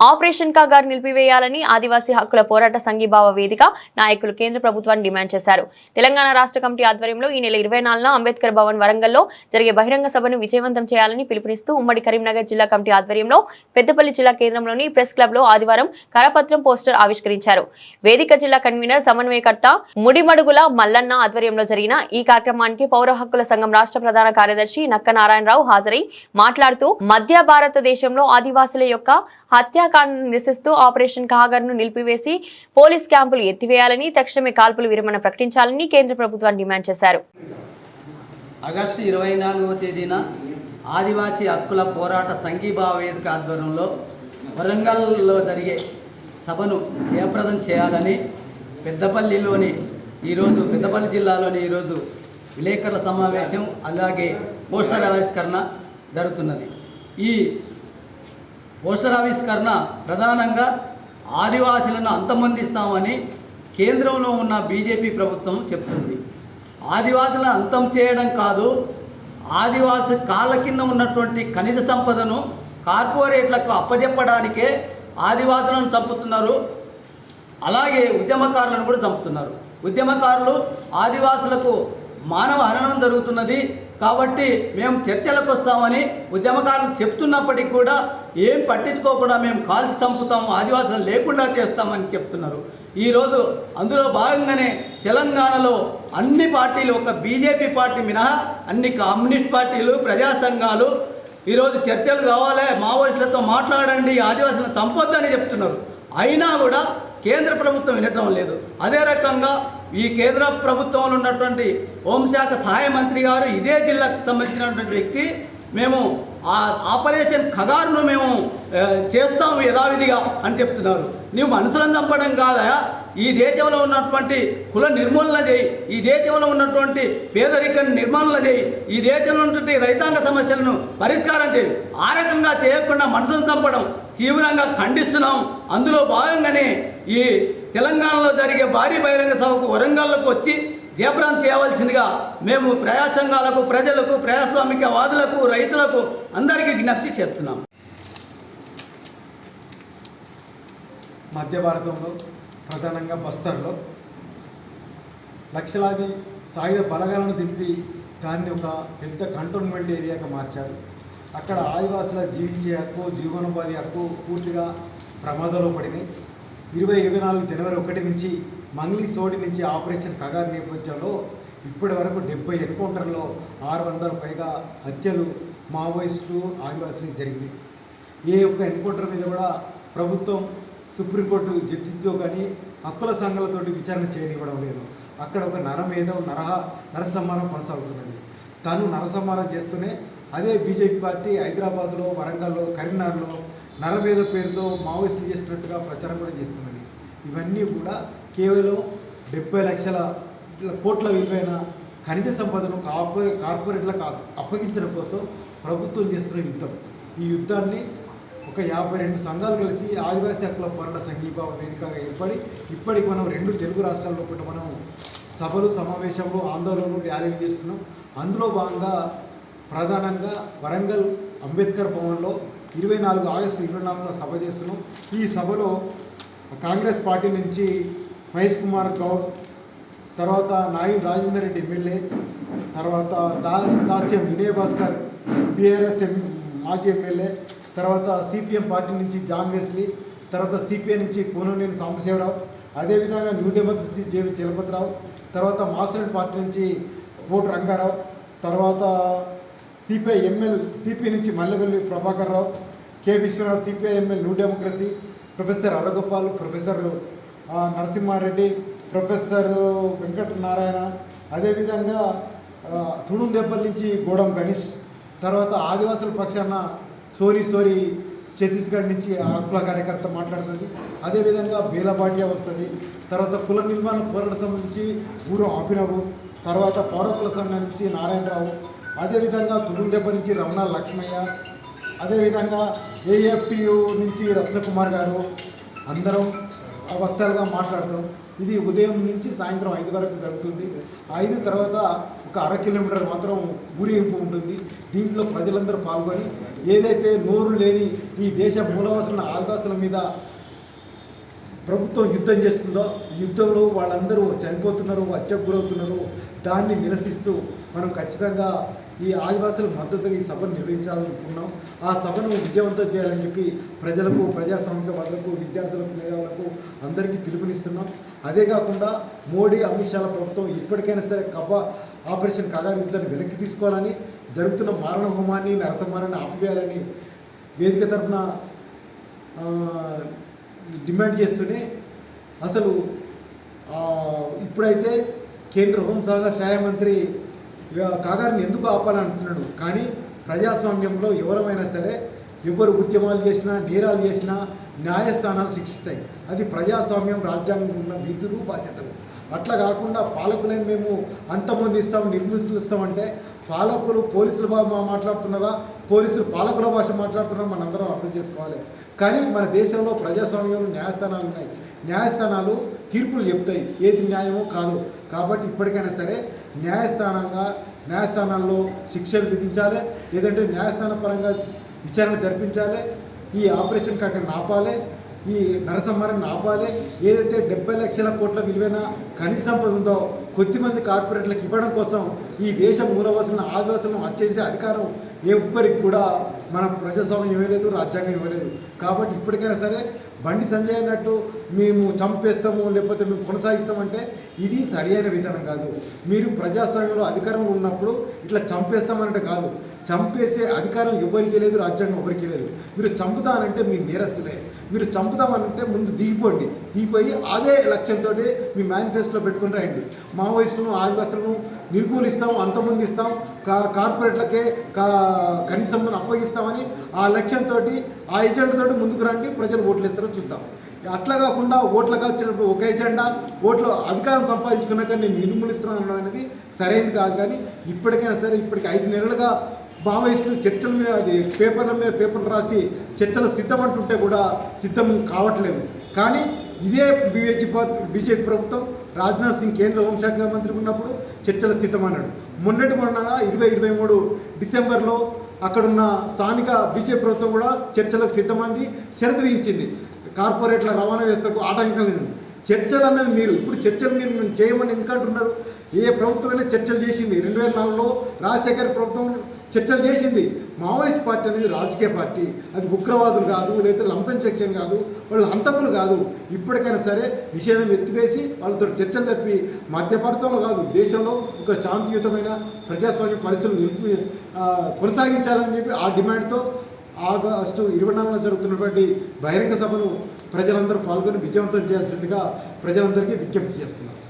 Operation కాగారు నిలిపివేయాలని ఆదివాసీ హక్కుల పోరాట సంఘీభావ వేదిక నాయకులు కేంద్ర ప్రభుత్వాన్ని డిమాండ్ చేశారు. తెలంగాణ రాష్ట్ర కమిటీ ఆధ్వర్యంలో ఈ నెల 24న అంబేద్కర్ భవన్ వరంగల్లో జరిగే బహిరంగ సభను విజయవంతం చేయాలని పిలుపునిస్తూ ఉమ్మడి కరీంనగర్ జిల్లా కమిటీ ఆధ్వర్యంలో పెద్దపల్లి జిల్లా కేంద్రంలోని ప్రెస్ క్లబ్ లో ఆదివారం కరపత్రం పోస్టర్ ఆవిష్కరించారు. వేదిక జిల్లా కన్వీనర్ సమన్వయకర్త ముడిమడుగుల మల్లన్న ఆధ్వర్యంలో జరిగిన ఈ కార్యక్రమానికి పౌర హక్కుల సంఘం రాష్ట్ర ప్రధాన కార్యదర్శి నక్క నారాయణరావు హాజరై మాట్లాడుతూ మధ్య భారతదేశంలో ఆదివాసుల యొక్క హత్యాకాండను నిరసిస్తూ ఆపరేషన్ కాగర్ను నిలిపివేసి పోలీస్ క్యాంపులు ఎత్తివేయాలని, తక్షణమే కాల్పులు విరమణ ప్రకటించాలని కేంద్ర ప్రభుత్వాన్ని డిమాండ్ చేశారు. ఆగస్టు 24వ తేదీన ఆదివాసీ హక్కుల పోరాట సంఘీభావ వేదిక ఆధ్వర్యంలో వరంగల్లో జరిగే సభను జయప్రదం చేయాలని పెద్దపల్లి జిల్లాలోని ఈరోజు విలేకరుల సమావేశం అలాగే పోస్టర్ ఆవిష్కరణ జరుగుతున్నది. ఈ పోస్టర్ ఆవిష్కరణ ప్రధానంగా ఆదివాసులను అంతమొందిస్తామని కేంద్రంలో ఉన్న బీజేపీ ప్రభుత్వం చెప్తుంది. ఆదివాసులను అంతం చేయడం కాదు, ఆదివాసి కాళ్ళ కింద ఉన్నటువంటి ఖనిజ సంపదను కార్పొరేట్లకు అప్పజెప్పడానికే ఆదివాసులను చంపుతున్నారు. అలాగే ఉద్యమకారులను కూడా చంపుతున్నారు. ఉద్యమకారులు ఆదివాసులకు మానవ హననం జరుగుతున్నది కాబట్టి మేము చర్చలకు వస్తామని ఉద్యమకారులు చెప్తున్నప్పటికీ కూడా ఏం పట్టించుకోకుండా మేము కాల్చి చంపుతాము, ఆదివాసులను లేకుండా చేస్తామని చెప్తున్నారు. ఈరోజు అందులో భాగంగానే తెలంగాణలో అన్ని పార్టీలు, ఒక బీజేపీ పార్టీ మినహా అన్ని కమ్యూనిస్ట్ పార్టీలు, ప్రజా సంఘాలు ఈరోజు చర్చలు కావాలి, మావోయిస్టులతో మాట్లాడండి, ఆదివాసులను చంపొద్దని చెప్తున్నారు. అయినా కూడా కేంద్ర ప్రభుత్వం వినటం లేదు. అదే రకంగా ఈ కేంద్ర ప్రభుత్వంలో ఉన్నటువంటి హోంశాఖ సహాయ మంత్రి గారు ఇదే జిల్లాకు సంబంధించినటువంటి వ్యక్తి మేము ఆ ఆపరేషన్ ఖగారును మేము చేస్తాము యథావిధిగా అని చెప్తున్నారు. నువ్వు మనుషులను చంపడం కాదా, ఈ దేశంలో ఉన్నటువంటి కుల నిర్మూలన చేయి, ఈ దేశంలో ఉన్నటువంటి పేదరికాన్ని నిర్మూలన చేయి, ఈ దేశంలో ఉన్నటువంటి రైతాంగ సమస్యలను పరిష్కారం చేయి. ఆ రకంగా చేయకుండా మనుషులను చంపడం తీవ్రంగా ఖండిస్తున్నాం. అందులో భాగంగానే ఈ తెలంగాణలో జరిగే భారీ బహిరంగ సభకు వరంగల్లోకి వచ్చి జయప్రదం చేయవలసిందిగా మేము ప్రజా సంఘాలకు, ప్రజలకు, ప్రజాస్వామిక వాదులకు, రైతులకు అందరికీ విజ్ఞప్తి చేస్తున్నాం. మధ్య భారతంలో ప్రధానంగా బస్తర్లో లక్షలాది సాయుధ బలగాలను దింపి దాన్ని ఒక పెద్ద కంటోన్మెంట్ ఏరియాగా మార్చారు. అక్కడ ఆదివాసుల జీవించే హక్కు, జీవనోపాధి హక్కు పూర్తిగా ప్రమాదంలో పడినాయి. 2024 జనవరి 1 నుంచి మంగ్లీ సోడి నుంచి ఆపరేషన్ కగారు నేపథ్యంలో ఇప్పటి వరకు 70 ఎన్కౌంటర్లో 600 పైగా హత్యలు మావోయిస్టులు ఆదివాసులకు జరిగినాయి. ఏ ఒక్క ఎన్కౌంటర్ మీద కూడా ప్రభుత్వం సుప్రీంకోర్టు జడ్జితో కానీ హక్కుల సంఘాలతోటి విచారణ చేయనివ్వడం లేదు. అక్కడ ఒక నరసంహారం కొనసాగుతున్నది. తను నరసంహారం చేస్తూనే అదే బీజేపీ పార్టీ హైదరాబాద్లో, వరంగల్లో, కరీంనగర్లో నరమేధ పేరుతో మావోయిస్టులు చేస్తున్నట్టుగా ప్రచారం కూడా చేస్తున్నది. ఇవన్నీ కూడా కేవలం 70 లక్షల కోట్ల విలువైన ఖనిజ సంపదను కార్పొరేట్లకు అప్పగించడం కోసం ప్రభుత్వం చేస్తున్న యుద్ధం. ఈ యుద్ధాన్ని ఒక 52 సంఘాలు కలిసి ఆదివాసీ హక్కుల పోరాట సంఘీభావ వేదికగా ఏర్పడి ఇప్పటికి మనం 2 తెలుగు రాష్ట్రాల్లో కూడా మనం సభలు, సమావేశంలో, ఆందోళనలు, ర్యాలీలు చేస్తున్నాం. అందులో భాగంగా ప్రధానంగా వరంగల్ అంబేద్కర్ భవన్లో 24 ఆగస్టు 24న సభ చేస్తున్నాం. ఈ సభలో కాంగ్రెస్ పార్టీ నుంచి మహేష్ కుమార్ గౌడ్, తర్వాత నాయిన్ రాజేందర్ రెడ్డి ఎమ్మెల్యే, తర్వాత దాస్యం వినయ్ భాస్కర్ బీఆర్ఎస్ మాజీ ఎమ్మెల్యే, తర్వాత సిపిఎం పార్టీ నుంచి జాన్ వెస్లీ, తర్వాత సిపిఐ నుంచి కూననేని సాంబశివరావు, అదేవిధంగా న్యూ డెమోక్రసీ జేవి చలపతిరావు, తర్వాత మాస్టర్ పార్టీ నుంచి కోటి రంగారావు, తర్వాత సిపిఐ నుంచి Mallevelli Prabhakar Rao, K Viswanath CPI ML New Democracy, professor Haragopal, professor Narasimha Reddy, professor Venkatanarayana, అదేవిధంగా తుడుందెబ్బల నుంచి గోడం గణేష్, తర్వాత ఆదివాసుల పక్షాన సోరీ ఛత్తీస్గఢ్ నుంచి హక్కుల కార్యకర్త మాట్లాడుతుంది. అదేవిధంగా బేలబాటియా వస్తుంది. తర్వాత కుల నిర్మాణ పోరాట సంబంధించి పూర్వం అభినవ్, తర్వాత పౌరకుల సంఘం నుంచి నారాయణరావు, అదేవిధంగా తుడుందెబ్బ నుంచి రమణ లక్ష్మయ్య, అదేవిధంగా ఏఎఫ్టియు నుంచి రత్నకుమార్ గారు, అందరం వక్తలుగా మాట్లాడతాం. ఇది ఉదయం నుంచి సాయంత్రం 5 వరకు జరుగుతుంది. 5 తర్వాత ఒక 1/2 కిలోమీటర్ మాత్రం ఊరేగింపు ఉంటుంది. దీంట్లో ప్రజలందరూ పాల్గొని ఏదైతే నోరు లేని ఈ దేశ మూలవాసుల ఆదివాసుల మీద ప్రభుత్వం యుద్ధం చేస్తుందో, యుద్ధంలో వాళ్ళందరూ చనిపోతున్నారు, హత్యకు గురవుతున్నారు. దాన్ని నిరసిస్తూ మనం ఖచ్చితంగా ఈ ఆదివాసుల మద్దతుగా ఈ సభను నిర్వహించాలనుకున్నాం. ఆ సభను విజయవంతం చేయాలని చెప్పి ప్రజలకు, ప్రజాస్వామికవాదులకు, విద్యార్థులకు, మేధావులకు అందరికీ పిలుపునిస్తున్నాం. అదే కాకుండా మోడీ, అమిత్ షాల ప్రభుత్వం ఇప్పటికైనా సరే ఆపరేషన్ కాగారు యుద్ధాన్ని వెనక్కి తీసుకోవాలని, జరుగుతున్న మారణ హోమాన్ని, నరసంహారాన్ని ఆపివేయాలని వేదిక తరఫున డిమాండ్ చేస్తూనే అసలు ఇప్పుడైతే కేంద్ర హోంశాఖ మంత్రి కాగారిని ఎందుకు ఆపాలంటున్నాడు. కానీ ప్రజాస్వామ్యంలో ఎవరైనా సరే ఎవరు ఉద్యమాలు చేసినా, నేరాలు చేసినా న్యాయస్థానాలు శిక్షిస్తాయి. అది ప్రజాస్వామ్యం, రాజ్యాంగం ఉన్న విధులు, బాధ్యతలు. అట్లా కాకుండా పాలకులని మేము అంతమొందిస్తాం, నిర్మూలిస్తామంటే పాలకులు పోలీసుల మాట్లాడుతున్నారా, పోలీసులు పాలకుల భాష మాట్లాడుతున్నారా మనందరం అర్థం చేసుకోవాలి. కానీ మన దేశంలో ప్రజాస్వామ్యంలో న్యాయస్థానాలు ఉన్నాయి. న్యాయస్థానాలు తీర్పులు చెప్తాయి ఏది న్యాయమో కాదు. కాబట్టి ఇప్పటికైనా సరే న్యాయస్థానాల్లో శిక్షలు విధించాలి, లేదంటే న్యాయస్థాన పరంగా విచారణ జరిపించాలి. ఈ ఆపరేషన్ కాక ఆపాలి, ఈ నరసంహారాన్ని ఆపాలి. ఏదైతే 70 లక్షల కోట్ల విలువైన ఖనిజ సంపద ఉందో కొద్దిమంది కార్పొరేట్లకు ఇవ్వడం కోసం ఈ దేశ మూలవాసులను, ఆదివాసులను హత్యేసే అధికారం ఎవ్వరికి కూడా మన ప్రజాస్వామ్యం ఇవ్వలేదు, రాజ్యాంగం ఇవ్వలేదు. కాబట్టి ఇప్పటికైనా సరే బండి సంజయ్ అన్నట్టు మేము చంపేస్తాము లేకపోతే మేము కొనసాగిస్తామంటే ఇది సరైన విధానం కాదు. మీరు ప్రజాస్వామ్యంలో అధికారంలో ఉన్నప్పుడు ఇట్లా చంపేస్తామనంటే కాదు. చంపేసే అధికారం ఎవరికి లేదు, రాజ్యాంగం ఎవరికి లేదు. మీరు చంపుతానంటే మీ నేరస్తులే. మీరు చంపుతామనంటే ముందు దిగిపోయి అదే లక్ష్యంతో మీ మేనిఫెస్టోలో పెట్టుకుని రండి. మావోయిస్టులను, ఆదివాసులను నిర్మూలిస్తాం, అంతమొందిస్తాం, కార్పొరేట్లకే ఖనిజ సంపదను అప్పగిస్తామని ఆ లక్ష్యంతో, ఆ ఎజెండాతో ముందుకు రండి. ప్రజలు ఓట్లు ఇస్తారో చూద్దాం. అట్లా కాకుండా ఓట్లకు వచ్చినప్పుడు ఒక ఎజెండా, ఓట్లు అధికారం సంపాదించుకున్నాక నేను నిర్మూలిస్తున్నాను అనేది సరైనది కాదు. కానీ ఇప్పటికైనా సరే ఇప్పటికి 5 నెలలుగా మావోయిస్టులు చర్చల మీద, అది పేపర్లు రాసి చర్చలు సిద్ధమంటుంటే కూడా సిద్ధం కావట్లేదు. కానీ ఇదే బీజేపీ ప్రభుత్వం రాజ్నాథ్ సింగ్ కేంద్ర హోంశాఖ మంత్రి ఉన్నప్పుడు చర్చలు సిద్ధమన్నాడు. మొన్న 2023 డిసెంబర్లో అక్కడున్న స్థానిక బీజేపీ ప్రభుత్వం కూడా చర్చలకు సిద్ధమంది, షరతు విధించింది. కార్పొరేట్ల రవాణా వ్యవస్థకు ఆటంకం లేదు. చర్చలు అన్నది ఇప్పుడు చర్చలు మీరు చేయమని ఎందుకంటున్నారు? ఏ ప్రభుత్వమైనా చర్చలు చేసింది. 2004లో రాజశేఖర్ ప్రభుత్వం చర్చలు చేసింది. మావోయిస్ట్ పార్టీ అనేది రాజకీయ పార్టీ. అది ఉగ్రవాదులు కాదు, లేదా లంపెన్ సెక్షన్ కాదు, వాళ్ళు హంతకులు కాదు. ఇప్పటికైనా సరే నిషేధం ఎత్తివేసి వాళ్ళతో చర్చలు జరిపి మధ్యపడతంలో కాదు, దేశంలో ఒక శాంతియుతమైన ప్రజాస్వామ్య పరిస్థితులు కొనసాగించాలని చెప్పి ఆ డిమాండ్తో ఆగస్టు 24న జరుగుతున్నటువంటి బహిరంగ సభను ప్రజలందరూ పాల్గొని విజయవంతం చేయాల్సిందిగా ప్రజలందరికీ విజ్ఞప్తి చేస్తున్నారు.